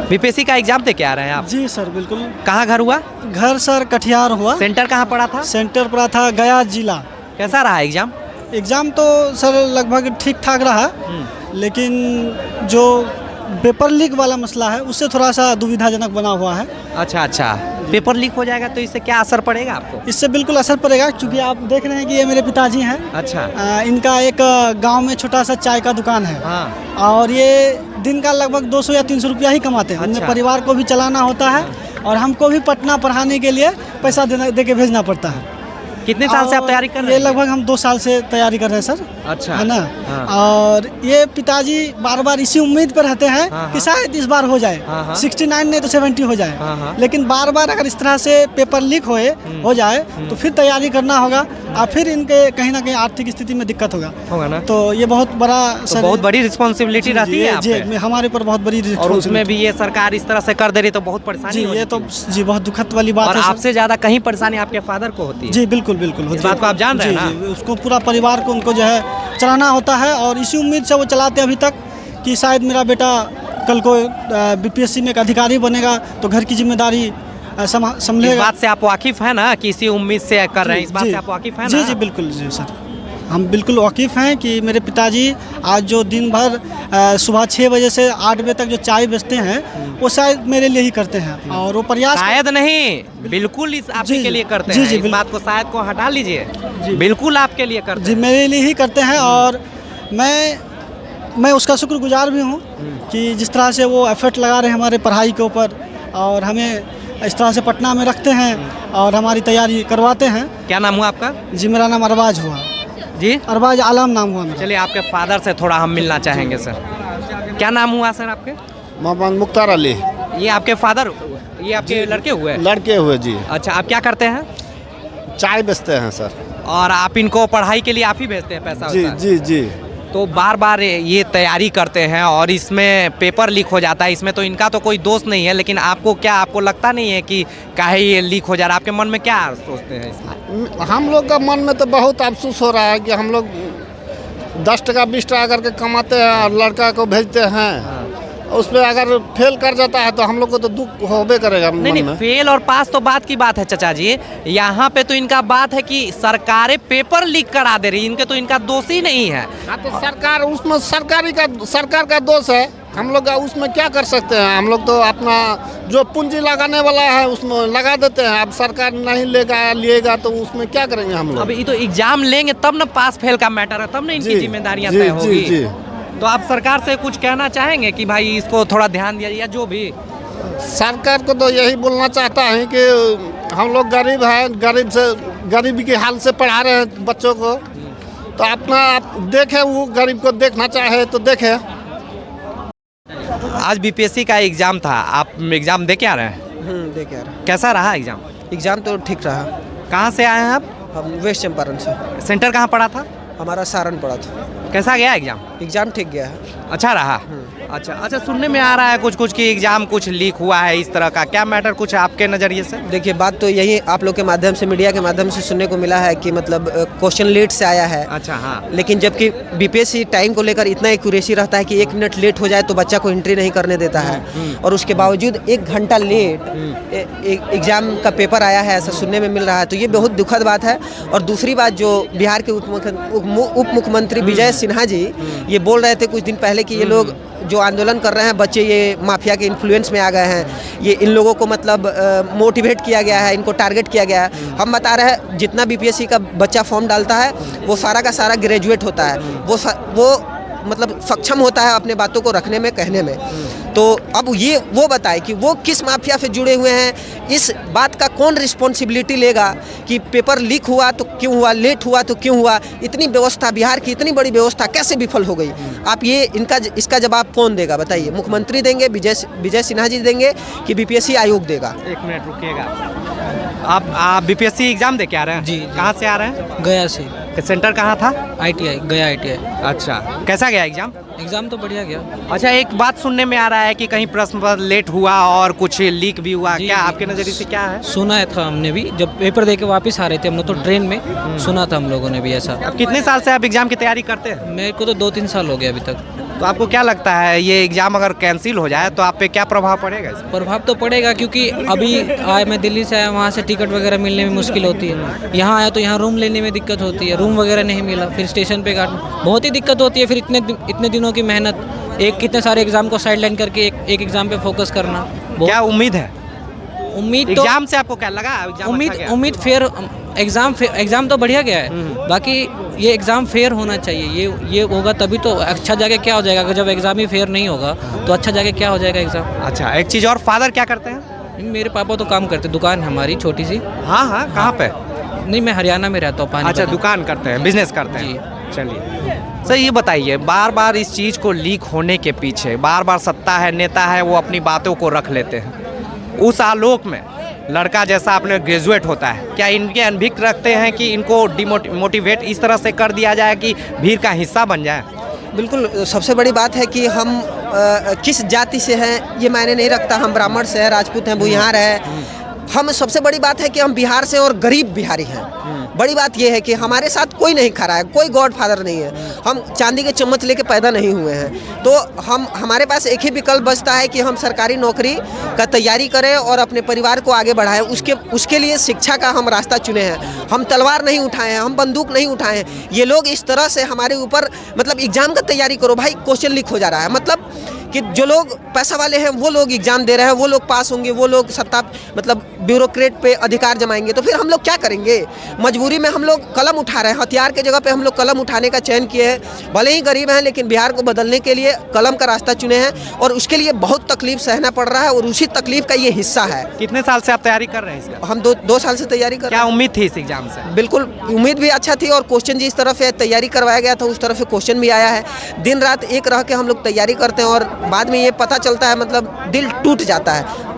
BPSC का exam दे के आ रहे हैं आप? जी सर बिल्कुल। कहाँ घर हुआ? घर सर कटिहार हुआ। सेंटर कहाँ पड़ा था? सेंटर पड़ा था गया जिला। कैसा रहा एग्जाम? एग्ज़ाम तो सर लगभग ठीक ठाक रहा, लेकिन जो पेपर लीक वाला मसला है उससे थोड़ा सा दुविधाजनक बना हुआ है। अच्छा, पेपर लीक हो जाएगा तो इससे क्या असर पड़ेगा आपको? इससे बिल्कुल असर पड़ेगा, क्योंकि आप देख रहे हैं कि ये मेरे पिताजी हैं। अच्छा। इनका एक गांव में छोटा सा चाय का दुकान है। हाँ। और ये दिन का लगभग 200 या 300 रुपया ही कमाते हैं। अच्छा। उन्हें परिवार को भी चलाना होता है और हमको भी पटना पढ़ाने के लिए पैसा दे के भेजना पड़ता है। कितने साल से आप तैयारी कर रहे हैं? ये लगभग हम 2 साल से तैयारी कर रहे हैं सर। अच्छा। है ना। हाँ। और ये पिताजी बार बार इसी उम्मीद पर रहते हैं हाँ। कि शायद इस बार हो जाए। हाँ। 69 नहीं तो 70 हो जाए। हाँ। लेकिन बार बार अगर इस तरह से पेपर लीक हो जाए तो फिर तैयारी करना होगा और फिर इनके कहीं ना कहीं आर्थिक स्थिति में दिक्कत होगा ना। तो ये बहुत बड़ा तो बहुत बड़ी रिस्पॉन्सिबिलिटी रहती है आप पे। हमारे ऊपर बहुत बड़ी। और उसमें भी ये सरकार इस तरह से कर दे रही तो बहुत परेशानी जी, ये तो जी बहुत दुखद वाली बात है। और आपसे ज्यादा कहीं परेशानी आपके फादर को होती है? जी बिल्कुल बिल्कुल। इस बात को आप जान रहे हैं ना? उसको पूरा परिवार को उनको जो है चलाना होता है और इसी उम्मीद से वो चलाते अभी तक कि शायद मेरा बेटा कल को बीपीएससी में एक अधिकारी बनेगा तो घर की जिम्मेदारी संभलेगा। इस बात से आप वाकिफ हैं ना कि इसी उम्मीद से कर रहे हैं? इस बात से आप वाकिफ हैं ना? जी बिल्कुल जी सर, हम बिल्कुल वाकिफ़ हैं कि मेरे पिताजी आज जो दिन भर सुबह 6 बजे से 8 बजे तक जो चाय बेचते हैं वो शायद मेरे लिए ही करते हैं। और वो प्रयास शायद नहीं, बिल्कुल इस आपके के लिए करते हैं। इस बात को शायद को हटा लीजिए, बिल्कुल आपके लिए करते हैं। जी मेरे लिए ही करते हैं। और मैं उसका शुक्रगुजार भी हूँ कि जिस तरह से वो एफर्ट लगा रहे हैं हमारे पढ़ाई के ऊपर और हमें इस तरह से पटना में रखते हैं और हमारी तैयारी करवाते हैं। क्या नाम हुआ आपका? जी मेरा नाम अरबाज हुआ जी। अरबाज आलम नाम हुआ मेरा। चलिए आपके फादर से थोड़ा हम मिलना चाहेंगे सर। क्या नाम हुआ सर आपके? मोहम्मद मुख्तार अली। ये आपके फादर, ये आपके लड़के हुए? लड़के हुए जी। अच्छा, आप क्या करते हैं? चाय बेचते हैं सर। और आप इनको पढ़ाई के लिए आप ही भेजते हैं पैसा? जी जी जी। तो बार बार ये तैयारी करते हैं और इसमें पेपर लीक हो जाता है। इसमें तो इनका तो कोई दोष नहीं है, लेकिन आपको लगता नहीं है कि काहे ये लीक हो जा रहा है? आपके मन में क्या सोचते हैं इसमें? हम लोग का मन में तो बहुत अफसोस हो रहा है कि हम लोग 10 टका 20 टका करके कमाते हैं और लड़का को भेजते हैं, उसमें अगर फेल कर जाता है तो हम लोग को तो दुख होबे करेगा। नहीं, फेल और पास तो बात की बात है चाचा जी। यहाँ पे तो इनका बात है कि सरकारें पेपर लीक करा दे रही, इनके तो इनका दोष ही नहीं है। हाँ तो सरकार उसमें सरकार का दोष है। हम लोग उसमें क्या कर सकते हैं? हम लोग तो अपना जो पूंजी लगाने वाला है उसमें लगा देते हैं। अब सरकार नहीं लिएगा तो उसमें क्या करेंगे हम लोग? अब ये तो एग्जाम लेंगे तब ना पास फेल का मैटर है, तब ना इनकी जिम्मेदारियां तय होगी। तो आप सरकार से कुछ कहना चाहेंगे कि भाई इसको थोड़ा ध्यान दिया या जो भी? सरकार को तो यही बोलना चाहता है कि हम लोग गरीब हैं, गरीबी के हाल से पढ़ा रहे हैं बच्चों को, तो अपना आप देखें, वो गरीब को देखना चाहे तो देखें। आज बीपीएससी का एग्जाम था, आप एग्जाम दे के आ रहे हैं? दे के आ रहे हैं। कैसा रहा एग्जाम? एग्जाम तो ठीक रहा। कहाँ से आए हैं आप? हम वेस्ट चंपारण से। सेंटर कहाँ पड़ा था? हमारा सारण पड़ा था। कैसा गया एग्जाम? एग्जाम ठीक गया है। अच्छा रहा? अच्छा, सुनने में आ रहा है कुछ कि एग्जाम कुछ लीक हुआ है, इस तरह का क्या मैटर कुछ आपके नज़रिए से? देखिए, बात तो यही आप लोग के माध्यम से, मीडिया के माध्यम से सुनने को मिला है कि मतलब क्वेश्चन लेट से आया है। अच्छा, हाँ। लेकिन जबकि बीपीएससी टाइम को लेकर इतना एक्यूरेसी रहता है कि 1 मिनट लेट हो जाए तो बच्चा को एंट्री नहीं करने देता है, और उसके बावजूद 1 घंटा लेट एग्जाम का पेपर आया है, ऐसा सुनने में मिल रहा है। तो ये बहुत दुखद बात है। और दूसरी बात, जो बिहार के उप मुख्यमंत्री विजय सिन्हा जी ये बोल रहे थे कुछ दिन पहले कि ये लोग जो आंदोलन कर रहे हैं बच्चे, ये माफिया के इन्फ्लुएंस में आ गए हैं, ये इन लोगों को मतलब मोटिवेट किया गया है, इनको टारगेट किया गया है। हम बता रहे हैं जितना बीपीएससी का बच्चा फॉर्म डालता है वो सारा का सारा ग्रेजुएट होता है, वो मतलब सक्षम होता है अपने बातों को रखने में, कहने में। तो अब ये वो बताए कि वो किस माफिया से जुड़े हुए हैं, इस बात का कौन रिस्पॉन्सिबिलिटी लेगा कि पेपर लीक हुआ तो क्यों हुआ, लेट हुआ तो क्यों हुआ? इतनी व्यवस्था, बिहार की इतनी बड़ी व्यवस्था कैसे विफल हो गई? आप ये इसका जवाब कौन देगा बताइए? मुख्यमंत्री देंगे, विजय सिन्हा जी देंगे, कि बीपीएससी आयोग देगा? 1 मिनट रुकिएगा। आप बीपीएससी एग्जाम दे के आ रहे हैं? जी। कहाँ से आ रहे हैं? गया से। सेंटर कहाँ था? ITI, गया ITI। अच्छा, कैसा गया एग्जाम? एग्ज़ाम तो बढ़िया गया। अच्छा, एक बात सुनने में आ रहा है कि कहीं प्रश्न पत्र लेट हुआ और कुछ लीक भी हुआ, क्या आपके नज़रिए से क्या है? सुना है था हमने भी, जब पेपर दे के वापस आ रहे थे हम लोग तो ट्रेन में सुना था हम लोगों ने भी ऐसा। अब कितने साल से आप एग्जाम की तैयारी करते हैं? मेरे को तो 2-3 साल हो गए अभी तक। तो आपको क्या लगता है ये एग्ज़ाम अगर कैंसिल हो जाए तो आप पे क्या प्रभाव पड़ेगा इसका? प्रभाव तो पड़ेगा क्योंकि अभी मैं दिल्ली से आया, वहाँ से टिकट वगैरह मिलने में मुश्किल होती है। यहाँ आया तो यहाँ रूम लेने में दिक्कत होती है, रूम वगैरह नहीं मिला, फिर स्टेशन पे बहुत ही दिक्कत होती है। फिर इतने दिनों की मेहनत, कितने सारे एग्ज़ाम को साइडलाइन करके एक एग्ज़ाम पे फोकस करना। क्या उम्मीद है उम्मीद तो एग्जाम से? आपको क्या लगा एग्जाम अच्छा गया? उम्मीद फेयर एग्ज़ाम तो बढ़िया गया है। बाकी ये एग्ज़ाम फेयर होना चाहिए। ये होगा तभी तो अच्छा जाके क्या हो जाएगा। अगर जब एग्ज़ाम ही फेयर नहीं होगा तो अच्छा जाके क्या हो जाएगा एग्ज़ाम। अच्छा, एक चीज़ और, फादर क्या करते हैं? मेरे पापा तो काम करते, दुकान है हमारी छोटी सी। हाँ हाँ, कहाँ पे? नहीं, मैं हरियाणा में रहता हूँ, पानी। अच्छा, दुकान करते हैं, बिजनेस करते हैं। चलिए सर, ये बताइए, बार बार इस चीज़ को लीक होने के पीछे बार बार सत्ता है, नेता है, वो अपनी बातों को रख लेते हैं। उस आलोक में लड़का जैसा आपने ग्रेजुएट होता है, क्या इनके अनभिज्ञ रखते हैं कि इनको डिमोटिवेट इस तरह से कर दिया जाए कि भीड़ का हिस्सा बन जाए? बिल्कुल, सबसे बड़ी बात है कि हम किस जाति से हैं ये मायने नहीं रखता। हम ब्राह्मण से हैं, राजपूत हैं, भूमिहार हैं। हम सबसे बड़ी बात है कि हम बिहार से और गरीब बिहारी हैं। बड़ी बात यह है कि हमारे साथ कोई नहीं खड़ा है, कोई गॉड फादर नहीं है। हम चांदी के चम्मच लेके पैदा नहीं हुए हैं। तो हमारे पास एक ही विकल्प बचता है कि हम सरकारी नौकरी का तैयारी करें और अपने परिवार को आगे बढ़ाएं। उसके लिए शिक्षा का हम रास्ता चुने हैं। हम तलवार नहीं उठाए हैं, हम बंदूक नहीं उठाए हैं। ये लोग इस तरह से हमारे ऊपर, मतलब एग्जाम का तैयारी करो भाई, क्वेश्चन लीक हो जा रहा है, मतलब कि जो लोग पैसा वाले हैं वो लोग एग्जाम दे रहे हैं, वो लोग पास होंगे, वो लोग सत्ता, मतलब ब्यूरोक्रेट पे अधिकार जमाएंगे, तो फिर हम लोग क्या करेंगे? मजबूरी में हम लोग कलम उठा रहे हैं। हथियार के जगह पे हम लोग कलम उठाने का चयन किए हैं। भले ही गरीब हैं लेकिन बिहार को बदलने के लिए कलम का रास्ता चुने हैं और उसके लिए बहुत तकलीफ सहना पड़ रहा है और उसी तकलीफ का ये हिस्सा है। कितने साल से आप तैयारी कर रहे हैं इसका? हम दो साल से तैयारी कर रहे हैं। क्या उम्मीद थी इस एग्जाम से? बिल्कुल, उम्मीद भी अच्छा थी और क्वेश्चन जिस तरफ से तैयारी करवाया गया था उस तरफ से क्वेश्चन भी आया है। दिन रात एक रह के हम लोग तैयारी करते हैं और बाद में ये पता चलता है, मतलब दिल टूट जाता है।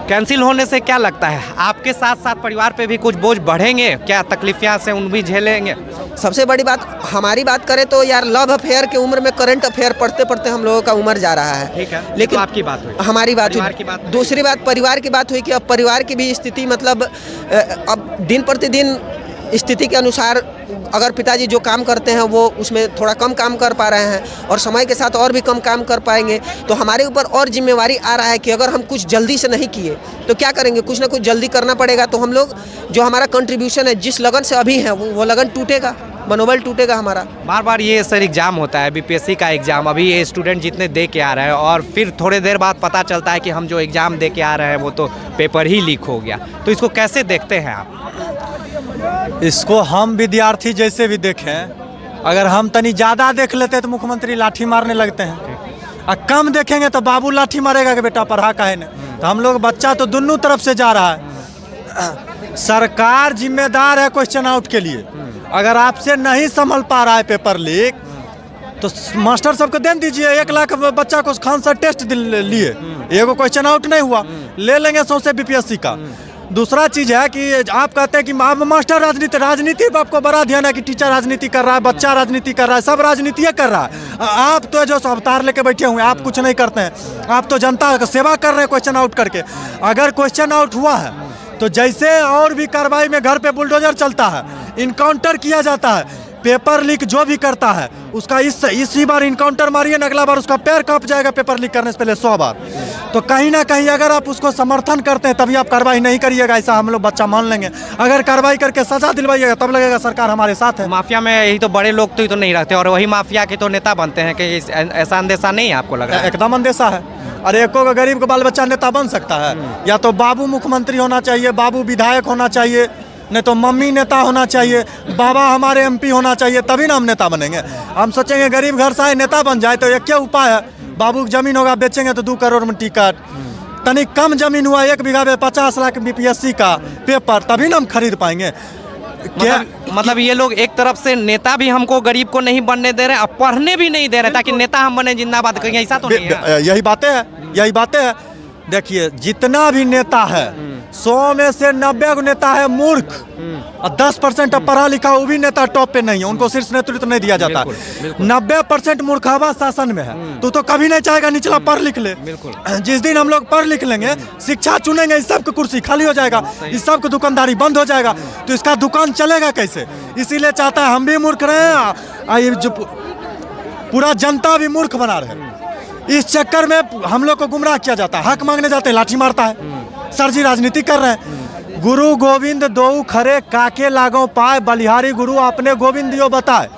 कैंसिल होने से क्या लगता है आपके साथ साथ परिवार पे भी कुछ बोझ बढ़ेंगे? क्या तकलीफियाँ से उन भी झेलेंगे? सबसे बड़ी बात, हमारी बात करें तो यार, लव अफेयर की उम्र में करंट अफेयर पढ़ते पढ़ते हम लोगों का उम्र जा रहा है। ठीक है, लेकिन तो आपकी बात हुई, हमारी बात परिवार की बात हुई। हुई। दूसरी बात परिवार की बात हुई कि अब परिवार की भी स्थिति, मतलब अब दिन प्रतिदिन स्थिति के अनुसार अगर पिताजी जो काम करते हैं वो उसमें थोड़ा कम काम कर पा रहे हैं और समय के साथ और भी कम काम कर पाएंगे, तो हमारे ऊपर और जिम्मेवारी आ रहा है कि अगर हम कुछ जल्दी से नहीं किए तो क्या करेंगे? कुछ ना कुछ जल्दी करना पड़ेगा। तो हम लोग जो हमारा कंट्रीब्यूशन है, जिस लगन से अभी है, वो लगन टूटेगा, मनोबल टूटेगा हमारा। बार बार ये सर एग्जाम होता है, बीपीएससी का एग्जाम, अभी ये स्टूडेंट जितने दे के आ रहे हैं और फिर थोड़ी देर बाद पता चलता है कि हम जो एग्जाम दे के आ रहे हैं वो तो पेपर ही लीक हो गया, तो इसको कैसे देखते हैं आप? इसको हम विद्यार्थी जैसे भी देखें, अगर हम तनी ज़्यादा देख लेते तो मुख्यमंत्री लाठी मारने लगते हैं, और कम देखेंगे तो बाबू लाठी मारेगा कि बेटा पढ़ा काहे ने। तो हम लोग, बच्चा तो दोनों तरफ से जा रहा है। सरकार जिम्मेदार है क्वेश्चन आउट के लिए। अगर आपसे नहीं संभल पा रहा है पेपर लीक तो मास्टर सबको दे दीजिए। 1 लाख बच्चा को खान सर टेस्ट लिए, एगो क्वेश्चन आउट नहीं हुआ, ले लेंगे सौंसे बीपीएससी का। दूसरा चीज़ है कि आप कहते हैं कि आप मास्टर राजनीति पर आपको बड़ा ध्यान है कि टीचर राजनीति कर रहा है, बच्चा राजनीति कर रहा है, सब राजनीति कर रहा है। आप तो जो अवतार लेके बैठे हुए हैं, आप कुछ नहीं करते हैं, आप तो जनता का सेवा कर रहे हैं क्वेश्चन आउट करके। अगर क्वेश्चन आउट हुआ है तो जैसे और भी कार्रवाई में घर पे बुलडोजर चलता है, इनकाउंटर किया जाता है, पेपर लीक जो भी करता है उसका इसी बार इनकाउंटर मारिए ना, अगला बार उसका पैर कांप जाएगा पेपर लीक करने से पहले 100 बार। तो कहीं ना कहीं अगर आप उसको समर्थन करते हैं तभी आप कार्रवाई नहीं करिएगा, ऐसा हम लोग बच्चा मान लेंगे। अगर कार्रवाई करके सजा दिलवाइएगा तब लगेगा सरकार हमारे साथ है। माफिया में यही तो बड़े लोग तो नहीं रहते और वही माफिया के तो नेता बनते हैं, कि ऐसा अंदेशा नहीं है आपको लग रहा है? एकदम अंदेशा है। अरे एको गरीब का बाल बच्चा नेता बन सकता है? या तो बाबू मुख्यमंत्री होना चाहिए, बाबू विधायक होना चाहिए, नहीं तो मम्मी नेता होना चाहिए, बाबा हमारे एमपी होना चाहिए, तभी ना हम नेता बनेंगे। हम सोचेंगे गरीब घर से नेता बन जाए तो एक क्या उपाय है? बाबू की जमीन होगा, बेचेंगे तो 2 करोड़ में टिकट। तनिक कम जमीन हुआ, 1 बीघा में 50 लाख बीपीएससी का पेपर, तभी ना हम खरीद पाएंगे। मतलब ये लोग एक तरफ से नेता भी हमको गरीब को नहीं बनने दे रहे, अब पढ़ने भी नहीं दे रहे ताकि नेता हम बने जिंदाबाद करेंगे, ऐसा तो नहीं है? यही बातें हैं। देखिए, जितना भी नेता है 100 में से 90 नेता है मूर्ख और 10% पढ़ा लिखा वो भी नेता टॉप पे नहीं है, उनको शीर्ष नेतृत्व नहीं दिया जाता। 90% मूर्खावा शासन में है, तो कभी नहीं चाहेगा निचला पढ़ लिख ले। जिस दिन हम लोग पढ़ लिख लेंगे, शिक्षा चुनेंगे, इस सब की कुर्सी खाली हो जाएगा, इस सब की दुकानदारी बंद हो जाएगा, तो इसका दुकान चलेगा कैसे? इसीलिए चाहता है हम भी मूर्ख रहे, जो पूरा जनता भी मूर्ख बना रहे हैं। इस चक्कर में हम लोग को गुमराह किया जाता है, हक मांगने जाते हैं लाठी मारता है। सर जी राजनीति कर रहे हैं। गुरु गोविंद दो खरे काके लागो पाए, बलिहारी गुरु अपने गोविंद दियो बताए।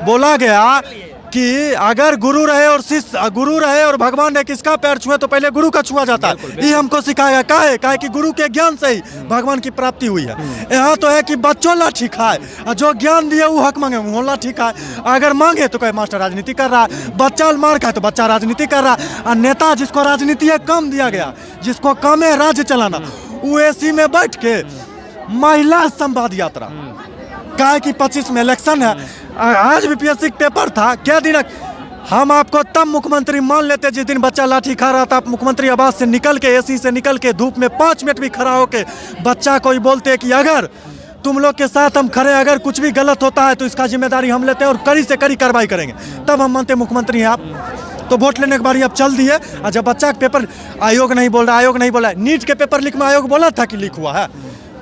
बोला गया कि अगर गुरु रहे और भगवान ने किसका पैर छुए तो पहले गुरु का छुआ जाता है। ये हमको सिखाया काहे कि गुरु के ज्ञान से ही भगवान की प्राप्ति हुई है। यहाँ तो है कि बच्चों लाठी खाए, जो ज्ञान दिए वो हक मांगे वो लाठी खाए। अगर मांगे तो कहे मास्टर राजनीति कर रहा है, बच्चा मार खाए तो बच्चा राजनीति कर रहा है। और नेता जिसको राजनीति कम दिया गया, जिसको कम है राज्य चलाना, वो एसी में बैठ के महिला संवाद यात्रा काहे कि 25 में इलेक्शन है। आज भी बीपीएससी पेपर था, क्या दिन हम आपको तब मुख्यमंत्री मान लेते जिस दिन बच्चा लाठी खा रहा था। मुख्यमंत्री आवास से निकल के, एसी से निकल के, धूप में 5 मिनट भी खड़ा होके बच्चा को ही बोलते कि अगर तुम लोग के साथ हम खड़े, अगर कुछ भी गलत होता है तो इसका जिम्मेदारी हम लेते हैं और कड़ी से कड़ी कार्रवाई करेंगे, तब हम मानते मुख्यमंत्री हैं आप। तो वोट लेने के बाद अब चल दिए। और जब बच्चा का पेपर आयोग नहीं बोल रहा, नीट के पेपर लीक में आयोग बोला था कि लीक हुआ है।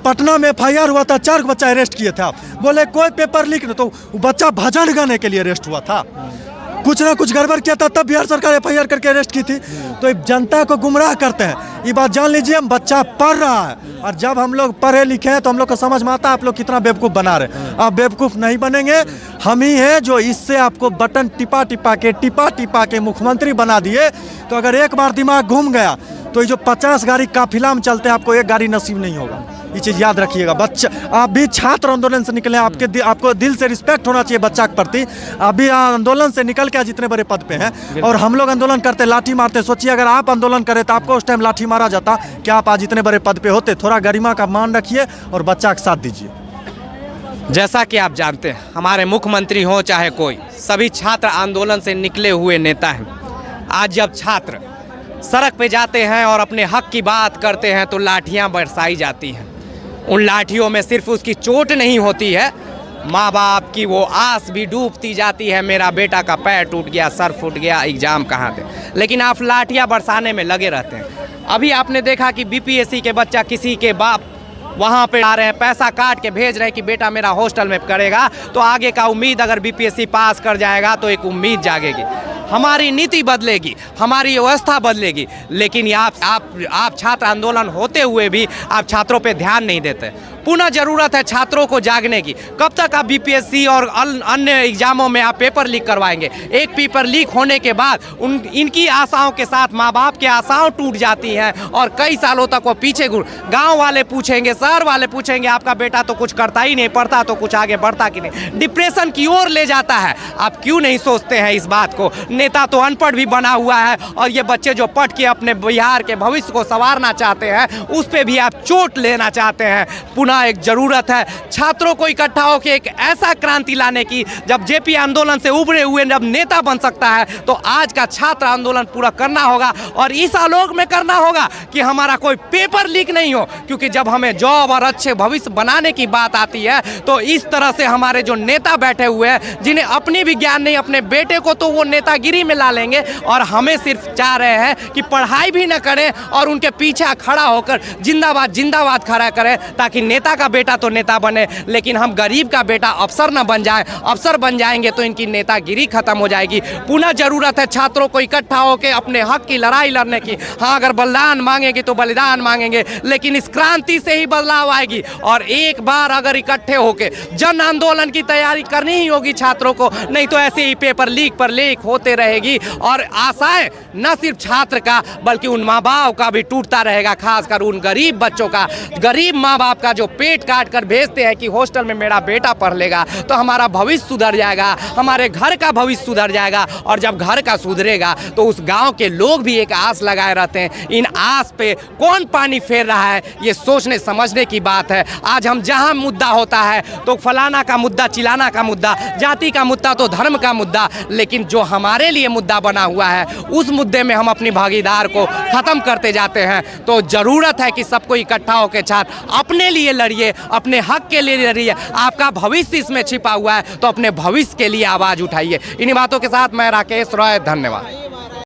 पटना में FIR हुआ था, 4 बच्चा अरेस्ट किए थे। आप बोले कोई पेपर लीक नहीं, तो बच्चा भजन गाने के लिए अरेस्ट हुआ था। कुछ ना कुछ गड़बड़ किया था, तब बिहार सरकार FIR करके अरेस्ट की थी। तो जनता को गुमराह करते हैं। ये बात जान लीजिए, हम बच्चा पढ़ रहा है, और जब हम लोग पढ़े लिखे हैं तो हम लोग को समझ में आता है आप लोग कितना बेवकूफ़ बना रहे हैं। आप बेवकूफ़ नहीं बनेंगे, हम ही हैं जो इससे आपको बटन टिपा टिपा के मुख्यमंत्री बना दिए। तो अगर एक बार दिमाग घूम गया तो ये जो 50 गाड़ी काफिला में चलते हैं, आपको एक गाड़ी नसीब नहीं होगा। ये चीज़ याद रखिएगा। बच्चा, आप भी छात्र आंदोलन से निकले, आपको दिल से रिस्पेक्ट होना चाहिए बच्चा के प्रति। आप भी आंदोलन से निकल के आज इतने बड़े पद पे हैं, और हम लोग आंदोलन करते लाठी मारते। सोचिए अगर आप आंदोलन करें तो आपको उस टाइम लाठी मारा जाता, क्या आप आज इतने बड़े पद पे होते? थोड़ा गरिमा का मान रखिए और बच्चा का साथ दीजिए। जैसा कि आप जानते हैं, हमारे मुख्यमंत्री हो चाहे कोई, सभी छात्र आंदोलन से निकले हुए नेता हैं। आज जब छात्र सड़क पे जाते हैं और अपने हक की बात करते हैं तो लाठियां बरसाई जाती हैं। उन लाठियों में सिर्फ उसकी चोट नहीं होती है, माँ बाप की वो आस भी डूबती जाती है, मेरा बेटा का पैर टूट गया, सर फूट गया, एग्ज़ाम कहाँ थे। लेकिन आप लाठियां बरसाने में लगे रहते हैं। अभी आपने देखा कि बीपीएससी के बच्चा किसी के बाप वहाँ पे आ रहे हैं, पैसा काट के भेज रहे हैं कि बेटा मेरा हॉस्टल में करेगा, तो आगे का उम्मीद, अगर बीपीएससी पास कर जाएगा तो एक उम्मीद जागेगी, हमारी नीति बदलेगी, हमारी व्यवस्था बदलेगी। लेकिन आप छात्र आंदोलन होते हुए भी आप छात्रों पे ध्यान नहीं देते। पुनः ज़रूरत है छात्रों को जागने की। कब तक आप बीपीएससी और अन्य एग्जामों में आप पेपर लीक करवाएंगे? एक पेपर लीक होने के बाद इनकी आशाओं के साथ माँ बाप की आशाओं टूट जाती हैं, और कई सालों तक वो पीछे गांव वाले पूछेंगे, शहर वाले पूछेंगे, आपका बेटा तो कुछ करता ही नहीं, पढ़ता तो कुछ आगे बढ़ता कि नहीं, डिप्रेशन की ओर ले जाता है। आप क्यों नहीं सोचते हैं इस बात को? नेता तो अनपढ़ भी बना हुआ है, और ये बच्चे जो पढ़ के अपने बिहार के भविष्य को संवारना चाहते हैं, उस पर भी आप चोट लेना चाहते हैं। पुनः एक जरूरत है छात्रों को इकट्ठा होकर एक ऐसा क्रांति लाने की, जब जेपी आंदोलन से उभरे हुए जब नेता बन सकता है, तो आज का छात्र आंदोलन पूरा करना होगा, और इस आलोक में करना होगा कि हमारा कोई पेपर लीक नहीं हो। क्योंकि जब हमें जॉब और अच्छे भविष्य बनाने की बात आती है, तो इस तरह से हमारे जो नेता बैठे हुए हैं, जिन्हें अपनी भी ज्ञान नहीं, अपने बेटे को तो वो नेतागिरी में ला लेंगे, और हमें सिर्फ चाह रहे हैं कि पढ़ाई भी न करें और उनके पीछे खड़ा होकर जिंदाबाद जिंदाबाद खड़ा करें, ताकि नेता का बेटा तो नेता बने, लेकिन हम गरीब का बेटा अफसर न बन जाए। अफसर बन जाएंगे तो इनकी नेतागिरी खत्म हो जाएगी। पुनः जरूरत है छात्रों को इकट्ठा होकर अपने हक की लड़ाई लड़ने की। हाँ, अगर बलिदान मांगेंगे तो बलिदान मांगेंगे, लेकिन इस क्रांति से ही बदलाव आएगी। और एक बार अगर इकट्ठे होकर जन आंदोलन की तैयारी करनी ही होगी छात्रों को, नहीं तो ऐसे ही पेपर लीक पर लीक होते रहेगी, और आशाएं न सिर्फ छात्र का बल्कि उन माँ बाप का भी टूटता रहेगा, खासकर उन गरीब बच्चों का, गरीब माँ बाप का जो पेट काट कर भेजते हैं कि हॉस्टल में मेरा बेटा पढ़ लेगा तो हमारा भविष्य सुधर जाएगा, हमारे घर का भविष्य सुधर जाएगा। और जब घर का सुधरेगा तो उस गांव के लोग भी एक आस लगाए रहते हैं। इन आस पे कौन पानी फेर रहा है, ये सोचने समझने की बात है। आज हम जहां मुद्दा होता है तो फलाना का मुद्दा, चिलाना का मुद्दा, जाति का मुद्दा तो धर्म का मुद्दा, लेकिन जो हमारे लिए मुद्दा बना हुआ है उस मुद्दे में हम अपनी भागीदार को खत्म करते जाते हैं। तो जरूरत है कि सबको इकट्ठा होकर छात्र अपने लिए लड़िए, अपने हक के लिए लड़िए। आपका भविष्य इसमें छिपा हुआ है, तो अपने भविष्य के लिए आवाज उठाइए। इन्हीं बातों के साथ मैं राकेश रॉय, धन्यवाद।